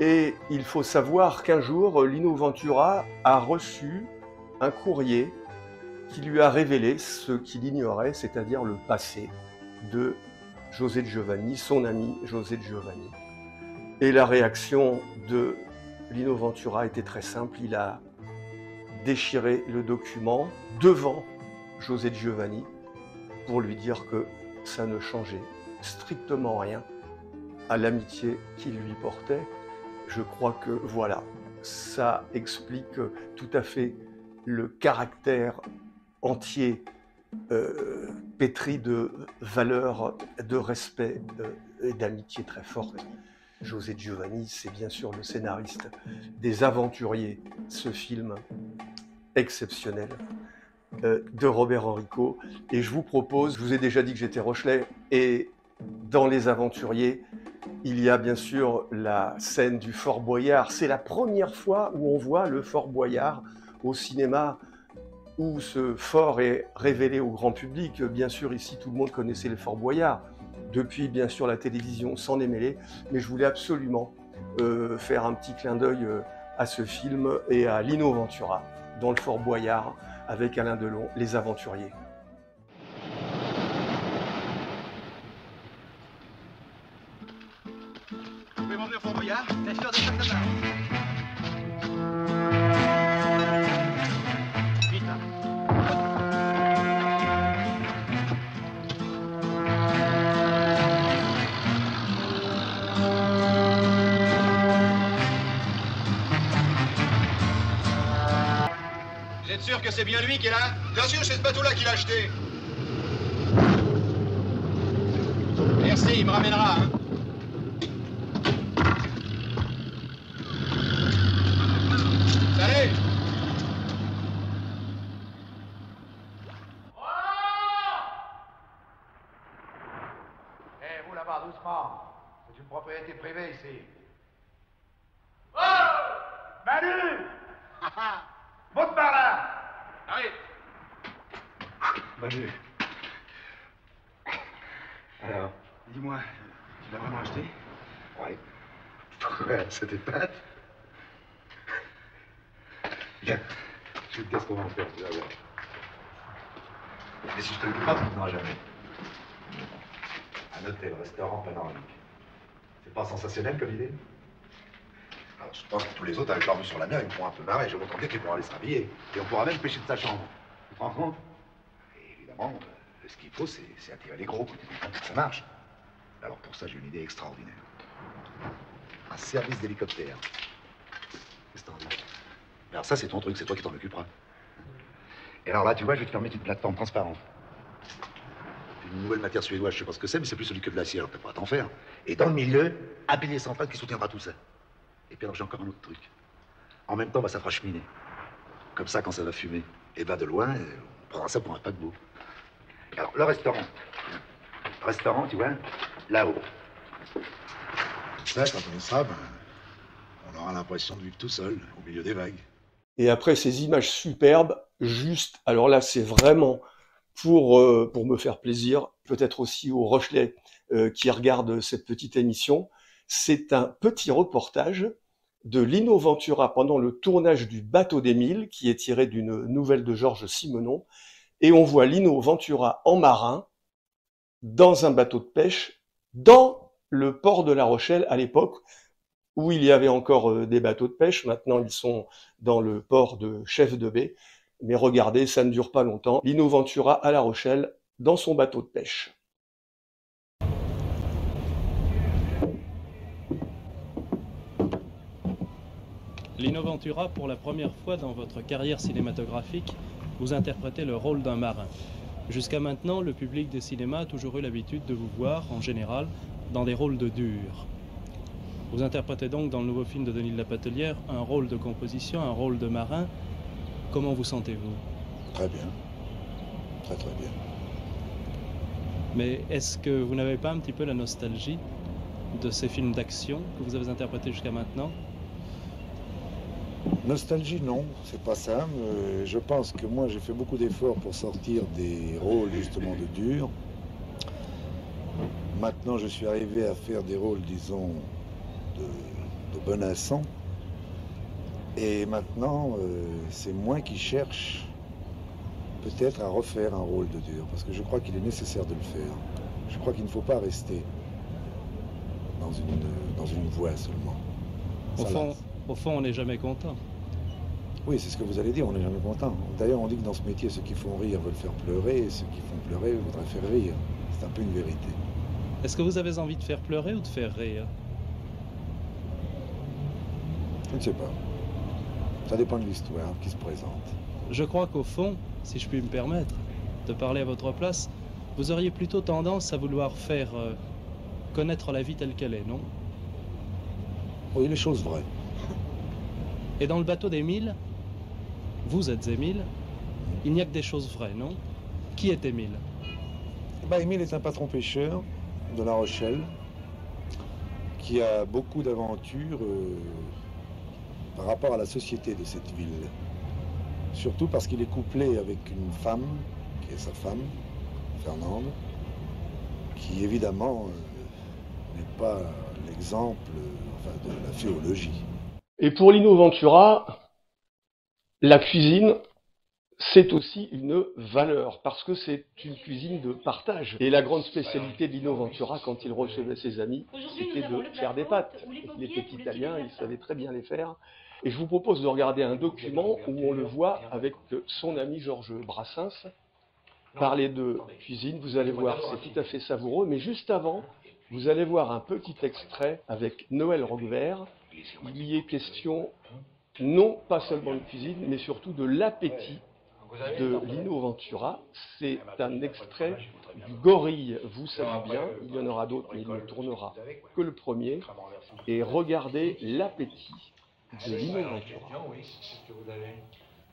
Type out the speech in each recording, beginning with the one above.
Et il faut savoir qu'un jour, Lino Ventura a reçu un courrier qui lui a révélé ce qu'il ignorait, c'est-à-dire le passé de José de Giovanni, son ami José de Giovanni. Et la réaction de Lino Ventura était très simple. Il a déchiré le document devant José de Giovanni pour lui dire que ça ne changeait strictement rien à l'amitié qu'il lui portait. Je crois que voilà, ça explique tout à fait le caractère entier, pétri de valeurs, de respect et d'amitié très forte. José de Giovanni, c'est bien sûr le scénariste des Aventuriers, ce film exceptionnel de Robert Enrico. Et je vous propose, je vous ai déjà dit que j'étais Rochelais, et dans Les Aventuriers, il y a bien sûr la scène du Fort Boyard. C'est la première fois où on voit le Fort Boyard au cinéma, où ce fort est révélé au grand public. Bien sûr, ici, tout le monde connaissait le Fort Boyard. Depuis, bien sûr, la télévision s'en est mêlée. Mais je voulais absolument faire un petit clin d'œil à ce film et à Lino Ventura dans le Fort Boyard avec Alain Delon, Les Aventuriers. Vous pouvez m'emmener au Fort Boyard? Bien sûr, des choses comme ça. Vite, hein. Vous êtes sûr que c'est bien lui qui est là? Bien sûr, c'est ce bateau-là qu'il a acheté. Merci, il me ramènera, hein. Salut! Eh, vous là-bas, doucement. C'est une propriété privée ici. Oh! Manu! Monte par là! Arrive! Manu. Alors? Dis-moi, tu l'as vraiment acheté? Ouais. Ouais, c'était pas. Viens. Je te dis ce qu'on va en faire, tu vas voir. Mais si je te le dis pas, tu ne l'auras jamais. Un hôtel, restaurant panoramique. C'est pas sensationnel comme idée? Alors, je pense que tous les autres, avec leur vue sur la mer, ils me feront un peu marrer. Je vais m'entendre qu'ils pourront aller se rhabiller. Et on pourra même pêcher de sa chambre. Tu te rends compte? Et évidemment, ce qu'il faut, c'est attirer les gros. Tu te rends compte que ça marche. Alors pour ça, j'ai une idée extraordinaire. Un service d'hélicoptère. Qu'est-ce que t'en dis? Alors ça, c'est ton truc, c'est toi qui t'en occuperas. Et alors là, tu vois, je vais te faire mettre une plateforme transparente. Une nouvelle matière suédoise, je sais pas ce que c'est, mais c'est plus solide que de l'acier, alors t'as pas à t'en faire. Et dans le milieu, un pilier central qui soutiendra tout ça. Et puis alors, j'ai encore un autre truc. En même temps, bah, ça fera cheminer. Comme ça, quand ça va fumer, et va de loin, on prendra ça pour un paquebot. Alors, le restaurant. Le restaurant, tu vois, là-haut. Ça, quand on y sera, ben, on aura l'impression de vivre tout seul, au milieu des vagues. Et après ces images superbes, juste, alors là, c'est vraiment pour me faire plaisir, peut-être aussi aux Rochelais qui regardent cette petite émission. C'est un petit reportage de Lino Ventura pendant le tournage du Bateau d'Émile, qui est tiré d'une nouvelle de Georges Simenon. Et on voit Lino Ventura en marin, dans un bateau de pêche, dans le port de La Rochelle à l'époque, où il y avait encore des bateaux de pêche. Maintenant, ils sont dans le port de Chef de Baie. Mais regardez, ça ne dure pas longtemps. Lino Ventura à La Rochelle, dans son bateau de pêche. Lino Ventura, pour la première fois dans votre carrière cinématographique, vous interprétez le rôle d'un marin. Jusqu'à maintenant, le public des cinémas a toujours eu l'habitude de vous voir, en général, dans des rôles de dur. Vous interprétez donc dans le nouveau film de Denis de la Patelière un rôle de composition, un rôle de marin. Comment vous sentez-vous? Très bien. Très très bien. Mais est-ce que vous n'avez pas un petit peu la nostalgie de ces films d'action que vous avez interprétés jusqu'à maintenant? Nostalgie, non, c'est pas ça. Je pense que moi, j'ai fait beaucoup d'efforts pour sortir des rôles, justement, de dur. Maintenant, je suis arrivé à faire des rôles, disons, de Beninçon. Et maintenant, c'est moi qui cherche peut-être à refaire un rôle de dur, parce que je crois qu'il est nécessaire de le faire. Je crois qu'il ne faut pas rester dans une voie seulement. Au fond, on n'est jamais content. Oui, c'est ce que vous allez dire, on n'est jamais content. D'ailleurs, on dit que dans ce métier, ceux qui font rire veulent faire pleurer, et ceux qui font pleurer voudraient faire rire. C'est un peu une vérité. Est-ce que vous avez envie de faire pleurer ou de faire rire? Je ne sais pas. Ça dépend de l'histoire qui se présente. Je crois qu'au fond, si je puis me permettre de parler à votre place, vous auriez plutôt tendance à vouloir faire connaître la vie telle qu'elle est, non? Oui, les choses vraies. Et dans le bateau d'Émile, vous êtes Émile, il n'y a que des choses vraies, non? Qui est Émile? Émile est un patron pêcheur de La Rochelle qui a beaucoup d'aventures par rapport à la société de cette ville. Surtout parce qu'il est couplé avec une femme, qui est sa femme, Fernande, qui évidemment n'est pas l'exemple de la féologie. Et pour Lino Ventura, la cuisine, c'est aussi une valeur, parce que c'est une cuisine de partage. Et la grande spécialité de Lino Ventura, quand il recevait ses amis, c'était de faire des pâtes. Il était italien, il savait très bien les faire. Et je vous propose de regarder un document où on le voit avec son ami Georges Brassens parler de cuisine. Vous allez voir, c'est tout à fait savoureux. Mais juste avant, vous allez voir un petit extrait avec Noël Roquevert. Il y est question non pas seulement de cuisine, mais surtout de l'appétit de Lino Ventura. C'est un extrait du Gorille, vous savez bien, il y en aura d'autres, mais il ne tournera que le premier. Et regardez l'appétit de Lino Ventura.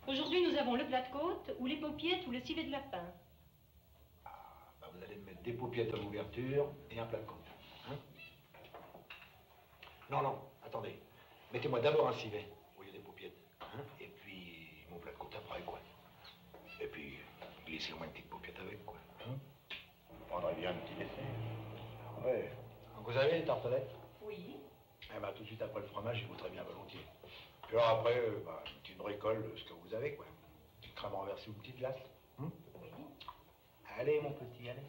Aujourd'hui, nous avons le plat de côte, ou les paupiettes, ou le civet de lapin. Vous allez me mettre des paupiettes à l'ouverture et un plat de côte. Hein? Non, attendez. Mettez-moi d'abord un civet au lieu des paupiettes. Hein? Et puis mon plat de côte après, quoi. Et puis, glissez-moi une petite paupiette avec, quoi. Hein? Vous prendrez bien un petit dessert. Ouais. Donc vous avez les tartelettes? Oui. Eh ben, tout de suite après le fromage, je voudrais bien volontiers. Puis alors après, une petite bricole, ce que vous avez, quoi. Une petite crème renversée ou une petite glace. Oui. Allez, mon petit, allez.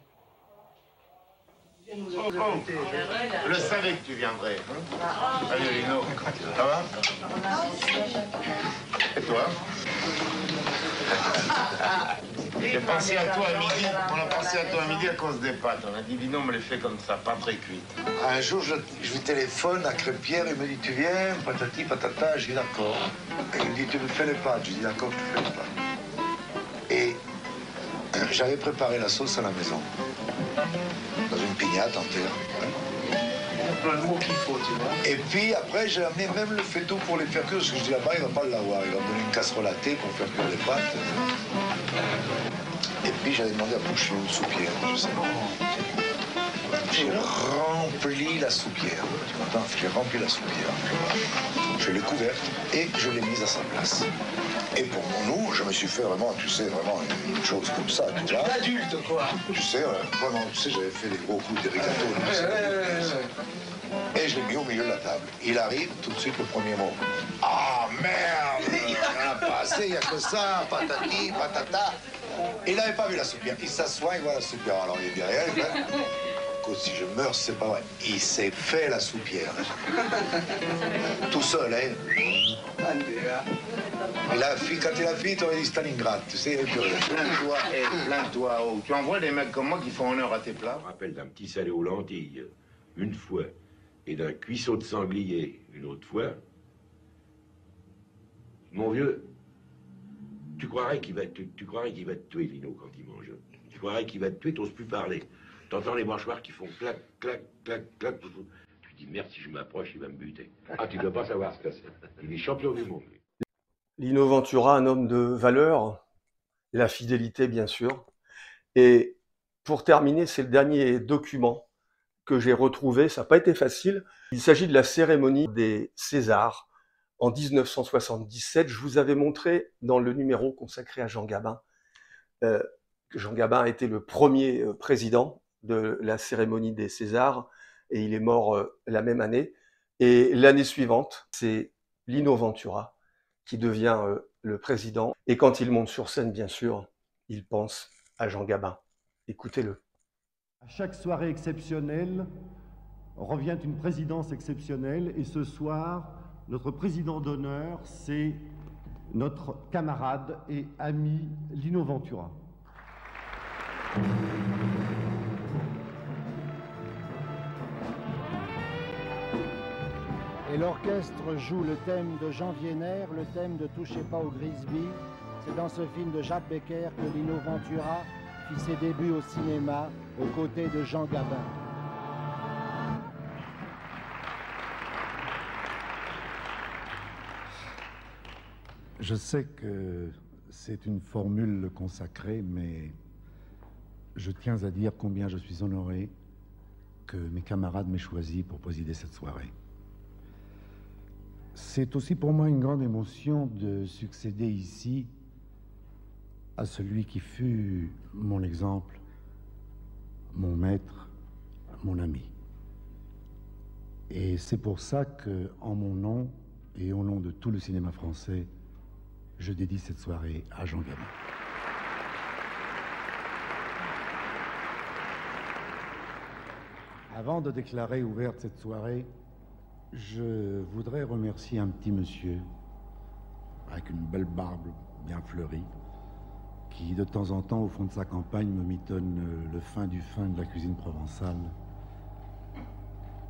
Je le savais que tu viendrais. Hein? Salut Lino, ça va? Et toi? J'ai pensé à toi à midi. On a pensé à toi à midi à cause des pâtes. On a dit Lino me les fait comme ça, pas très cuites. Un jour, je lui téléphone à Crépierre, il me dit tu viens, patati patata, je dis d'accord. Et il me dit tu me fais les pâtes, je dis d'accord, tu fais les pâtes. Et j'avais préparé la sauce à la maison, dans une pignate en terre. Et puis après, j'ai amené même le faitout pour les faire cuire, parce que je dis là-bas, il va pas l'avoir. Il va me donner une casserole à thé pour faire cuire les pâtes. Et puis j'avais demandé à boucher une soupière, je sais pas. J'ai rempli la soupière. Tu m'entends? J'ai rempli la soupière. Je l'ai couverte et je l'ai mise à sa place. Et pour nous, je me suis fait vraiment, tu sais, vraiment une chose comme ça, tu vois. Adulte, quoi. Tu sais, vraiment, tu sais, j'avais fait des gros coups de rigato. Et je l'ai mis au milieu de la table. Il arrive, tout de suite, le premier mot. Ah, merde! Il n'y en a pas assez, il n'y a que ça, patati, patata. Il n'avait pas vu la soupière. Il s'assoit, il voit la soupière. Alors il dit rien, il fait... Écoute, si je meurs, c'est pas vrai. Il s'est fait la soupière. Tout seul, hein. Et la fille, quand il a fini, t'aurais dit Stalingrad, tu sais, Plains-toi, plains-toi. Oh. Tu envoies des mecs comme moi qui font honneur à tes plats? Je me rappelle d'un petit salé aux lentilles, une fois, et d'un cuisseau de sanglier, une autre fois. Mon vieux, tu croirais qu'il va te tuer, Lino, quand il mange. Tu croirais qu'il va te tuer, t'oses plus parler. T'entends les mâchoires qui font clac, clac, clac, clac. Tu dis, merde, si je m'approche, il va me buter. Ah, tu dois pas savoir ce que c'est. Il est champion du monde. Lino Ventura, un homme de valeur, la fidélité bien sûr. Et pour terminer, c'est le dernier document que j'ai retrouvé, ça n'a pas été facile. Il s'agit de la cérémonie des Césars en 1977. Je vous avais montré dans le numéro consacré à Jean Gabin. Jean Gabin a été le premier président de la cérémonie des Césars et il est mort la même année. Et l'année suivante, c'est Lino Ventura qui devient le président. Et quand il monte sur scène, bien sûr, il pense à Jean Gabin. Écoutez-le. À chaque soirée exceptionnelle revient une présidence exceptionnelle. Et ce soir, notre président d'honneur, c'est notre camarade et ami Lino Ventura. Et l'orchestre joue le thème de Jean Vienner, le thème de Touchez pas au Grisby. C'est dans ce film de Jacques Becker que Lino Ventura fit ses débuts au cinéma aux côtés de Jean Gabin. Je sais que c'est une formule consacrée, mais je tiens à dire combien je suis honoré que mes camarades m'aient choisi pour présider cette soirée. C'est aussi pour moi une grande émotion de succéder ici à celui qui fut mon exemple, mon maître, mon ami. Et c'est pour ça que, en mon nom et au nom de tout le cinéma français, je dédie cette soirée à Jean Gabin. Avant de déclarer ouverte cette soirée, je voudrais remercier un petit monsieur avec une belle barbe bien fleurie qui, de temps en temps, au fond de sa campagne, me mitonne le fin du fin de la cuisine provençale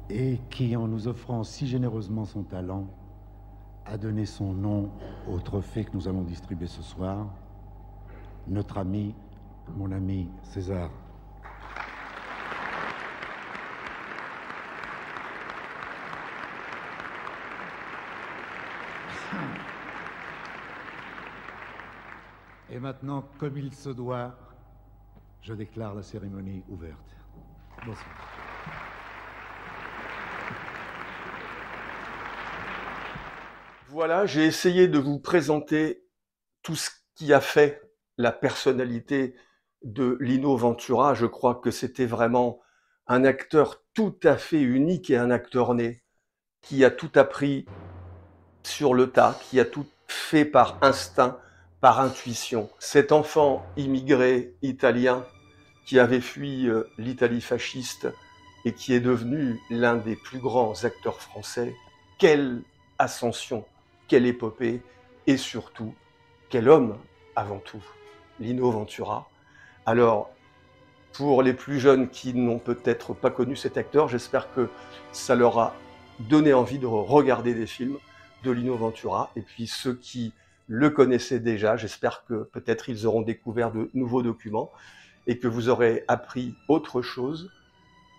et qui, en nous offrant si généreusement son talent, a donné son nom au trophée que nous allons distribuer ce soir, notre ami, mon ami César. Et maintenant, comme il se doit, je déclare la cérémonie ouverte. Bonsoir. Voilà, j'ai essayé de vous présenter tout ce qui a fait la personnalité de Lino Ventura. Je crois que c'était vraiment un acteur tout à fait unique et un acteur né, qui a tout appris sur le tas, qui a tout fait par instinct, par intuition. Cet enfant immigré italien qui avait fui l'Italie fasciste et qui est devenu l'un des plus grands acteurs français, quelle ascension, quelle épopée, et surtout, quel homme avant tout, Lino Ventura. Alors, pour les plus jeunes qui n'ont peut-être pas connu cet acteur, j'espère que ça leur a donné envie de regarder des films de Lino Ventura. Et puis ceux qui le connaissaient déjà, j'espère que peut-être ils auront découvert de nouveaux documents et que vous aurez appris autre chose.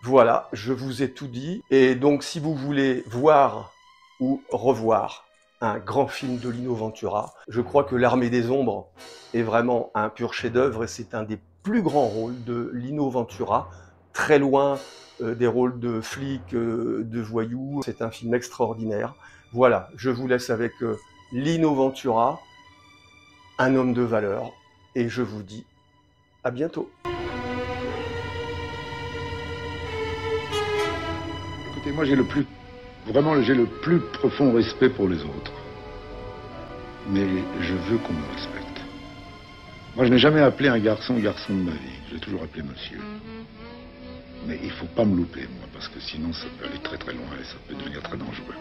Voilà, je vous ai tout dit. Et donc si vous voulez voir ou revoir un grand film de Lino Ventura, je crois que L'Armée des Ombres est vraiment un pur chef-d'œuvre et c'est un des plus grands rôles de Lino Ventura, très loin des rôles de flics, de voyous. C'est un film extraordinaire. Voilà, je vous laisse avec Lino Ventura, un homme de valeur, et je vous dis à bientôt. Écoutez, moi j'ai le plus profond respect pour les autres. Mais je veux qu'on me respecte. Moi je n'ai jamais appelé un garçon de ma vie, je l'ai toujours appelé monsieur. Mais il faut pas me louper, moi, parce que sinon ça peut aller très très loin et ça peut devenir très dangereux.